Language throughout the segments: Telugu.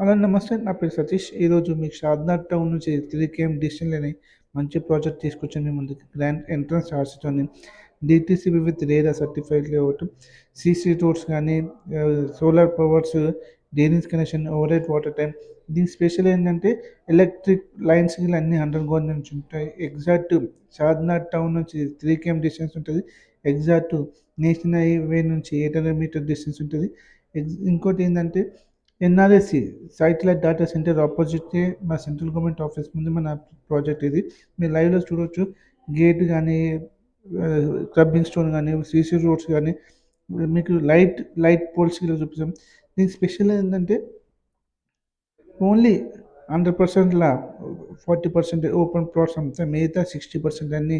హలో నమస్తే. నా పేరు సతీష్. ఈరోజు మీకు షాద్నగర్ టౌన్ నుంచి 3 కేఎం డిస్టెన్స్‌లోని మంచి ప్రాజెక్ట్ తీసుకొచ్చాను మీ ముందుకి. గ్రాండ్ ఎంట్రన్స్ ఆర్చ్‌తోని DTCP with RERA certified layout, CC roads గానీ, solar powers, drainage connection, overhead water tank. దీని స్పెషల్ ఏంటంటే ఎలక్ట్రిక్ లైన్స్ గిట్ల అన్నీ అండర్ గ్రౌండ్ నుంచి ఉంటాయి. ఎగ్జాక్ట్ షాద్నగర్ టౌన్ నుంచి 3 కేఎం డిస్టెన్స్ ఉంటది. ఎగ్జాక్ట్ నేషనల్ హైవే నుంచి 800 మీటర్ డిస్టెన్స్ ఉంటది. ఇంకోటేందంటే ఎన్ఆర్ఎస్సి సాటిలైట్ డేటా సెంటర్ ఆపోజిటే మా సెంట్రల్ గవర్నమెంట్ ఆఫీస్ ముందు మన ప్రాజెక్ట్ ఇది. మీరు లైవ్‌లో చూడొచ్చు. గేట్ గానీ, క్రబ్బింగ్ స్టోన్ గానీ, సీసీ రోడ్స్ గానీ, మీకు లైట్ పోల్స్ గిట్ల చూపిస్తాం. దీనికి స్పెషల్ ఏంటంటే ఓన్లీ 100% 40% ఓపెన్ ప్లాట్స్ అమ్ముతాం. మిగతా 60% అన్నీ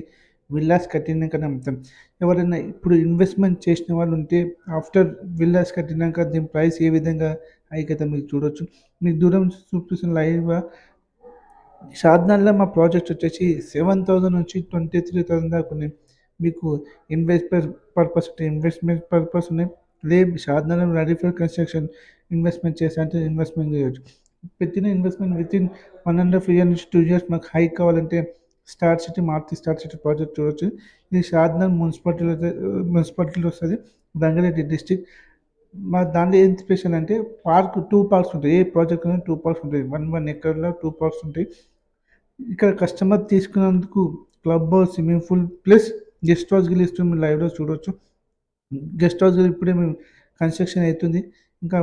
విల్లాస్ కట్టినాకనే అమ్ముతాం. ఎవరైనా ఇప్పుడు ఇన్వెస్ట్‌మెంట్ చేసిన వాళ్ళు ఉంటే ఆఫ్టర్ విల్లాస్ కట్టినాక దీని ప్రైస్ ఏ విధంగా హైక్ అయితదో మీరు చూడొచ్చు. మీకు దూరం నుంచి చూపిస్తున్న లైవ్‌గా షాద్నగర్‌లో మా ప్రాజెక్ట్ వచ్చేసి 7,000 నుంచి 23,000 దాకా ఉన్నాయి. మీకు ఇన్వెస్టర్ ఇన్వెస్ట్‌మెంట్ పర్పస్ ఉన్నాయి. లేదు Shadnagar ready for construction investment చేసా అంటే ఇన్వెస్ట్‌మెంట్ చేయొచ్చు. పెట్టిన ఇన్వెస్ట్‌మెంట్ వితిన్ 1½ ఇయర్ నుంచి 2 ఇయర్స్ మాకు హైక్ కావాలంటే మారుతి స్టార్ సిటీ ప్రాజెక్ట్ చూడొచ్చు. ఇది షాద్నగర్ మున్సిపాలిటీలో వస్తది. రంగారెడ్డి డిస్ట్రిక్ట్. మా దాంట్లో ఏం స్పెషల్ అంటే 2 పార్క్స్ ఉంటాయి. ఏ ప్రాజెక్ట్ అయినా 2 పార్క్స్ ఉంటాయి. 1 ఎకర్‌లో 2 పార్క్స్ ఉంటాయి. ఇక్కడ కస్టమర్ తీసుకున్నందుకు club house, swimming pool plus guest house గిట్ల ఇస్తున్నాం. మీరు లైవ్‌లో చూడొచ్చు. గెస్ట్ హౌస్ ఇప్పుడే మేము కన్‌స్ట్రక్షన్ అయితుంది. ఇంకా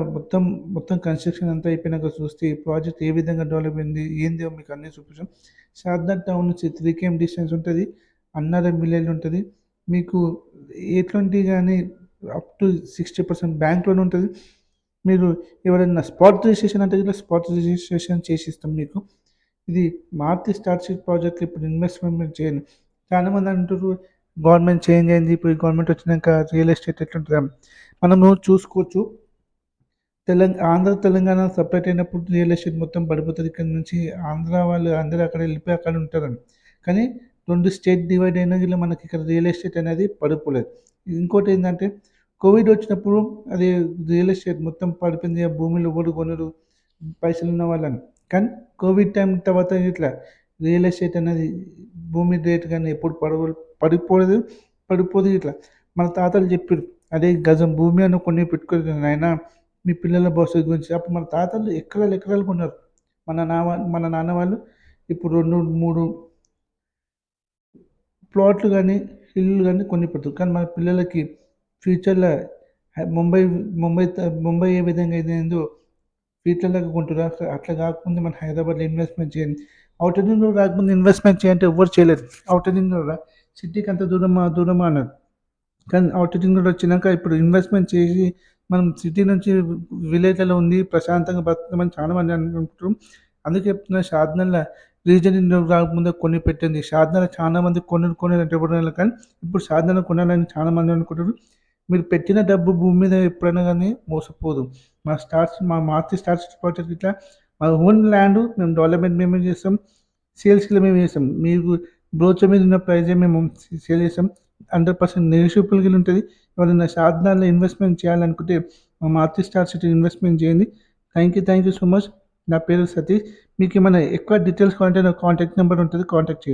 మొత్తం కన్‌స్ట్రక్షన్ అంతా అయిపోయినాక చూస్తే ఈ ప్రాజెక్ట్ ఏ విధంగా డెవలప్ అయింది, ఏందో మీకు అన్నీ చూపించాం. షాద్నగర్ టౌన్ నుంచి 3 కేఎం డిస్టెన్స్ ఉంటది. అన్నారం విలేజ్ ఉంటది. మీకు ఎటువంటి గానీ అప్ టు 60% బ్యాంక్ లోన్ ఉంటది. మీరు ఎవరైనా స్పాట్ రిజిస్ట్రేషన్ అంటే గిట్ల స్పాట్ రిజిస్ట్రేషన్ చేసిస్తాం మీకు. ఇది మారుతి స్టార్షిప్ ప్రాజెక్ట్‌లో ఇప్పుడు ఇన్వెస్ట్‌మెంట్ చేయండి. చాలామంది అంటుర్రు గవర్నమెంట్ చేంజ్ అయింది. ఇప్పుడు ఈ గవర్నమెంట్ వచ్చినాక రియల్ ఎస్టేట్ ఎట్లుంటదని. మనము చూసుకోవచ్చు. ఆంధ్ర, తెలంగాణ సెపరేట్ అయినప్పుడు రియల్ ఎస్టేట్ మొత్తం పడిపోతది. ఇక్కడి నుంచి ఆంధ్ర వాళ్ళు అందరూ అక్కడ వెళ్ళిపోయి అక్కడ ఉంటారని. కానీ 2 స్టేట్ డివైడ్ అయినా గిట్ల మనకి ఇక్కడ రియల్ ఎస్టేట్ అనేది పడిపోలేదు. ఇంకోటేందంటే కోవిడ్ వచ్చినప్పుడు అది రియల్ ఎస్టేట్ మొత్తం పడిపోయింది. ఆ భూములు ఎవరు కొనరు పైసలున్న వాళ్ళని. కానీ కోవిడ్ టైం తర్వాత ఇట్లా రియల్ ఎస్టేట్ అనేది భూమి రేట్ గాని ఎప్పుడు పడిపోలేదు, పడిపోదు ఇట్లా. మన తాతలు చెప్పిర్రు. అరే గజం భూమి అన్న కొని పెట్టుకోరు నాయనా మీ పిల్లల భవిష్యత్తు గురించి. అప్పుడు మన తాతలు ఎకరాలు ఎకరాలు కొన్నారు. మన నాన్న వాళ్ళు ఇప్పుడు 2, 3 ప్లాట్లు గానీ, ఇల్లులు గానీ కొని పెడతారు. కానీ మన పిల్లలకి ఫ్యూచర్‌ల ముంబై ముంబై ఏ విధంగా అయిందో ఫ్యూచర్‌లో కొంటుర్రు. అట్లా కాకముందే మన హైదరాబాద్‌లో ఇన్వెస్ట్‌మెంట్ చేయండి. ఔటర్ రింగ్ రోడ్ రాకముందు ఇన్వెస్ట్‌మెంట్ చేయంటే ఎవ్వరు చేయలేరు. ఔటర్ రింగ్ రోడ్ సిటీకి అంత దూరమా అన్నారు. కానీ ఔటర్ రింగ్ రోడ్ వచ్చినాక ఇప్పుడు ఇన్వెస్ట్‌మెంట్ చేసి మనం సిటీ నుంచి విలేజ్‌లలో ఉండి ప్రశాంతంగా బతుకుతామని చాలామంది అనుకుంటారు. అందుకే చెప్తున్నా షాద్నగర్‌ల రీజన్ రాకముందే కొని పెట్టింది. షాద్నగర్ చాలా మంది కొనేది ఎవరైనా కానీ ఇప్పుడు షాద్నగర్ కొనాలని చాలా మంది అనుకుంటారు. మీరు పెట్టిన డబ్బు భూమి మీద ఎప్పుడైనా గానీ మోసపోదు. మా మారుతి స్టార్స్ ప్రాజెక్ట్ ఇట్లా మా ఓన్ ల్యాండ్ మేము డెవలప్‌మెంట్ మేమే చేస్తాం. సేల్స్‌కి మేమే చేస్తాం. మీకు బ్రోచర్ మీద ఉన్న ప్రైజే మేము సేల్ చేస్తాం. 100% నెగోషియబుల్ ఉంటది. ఎవరైనా షాద్నగర్‌లో ఇన్వెస్ట్‌మెంట్ చేయాలనుకుంటే మా మారుతి స్టార్ సిటీ ఇన్వెస్ట్‌మెంట్ చేయండి. Thank you so much. నా పేరు సతీష్. మీకేమైనా ఎక్కువ డీటెయిల్స్ కావాలంటే నా కాంటాక్ట్ నంబర్ ఉంటది. కాంటాక్ట్ చేయండి.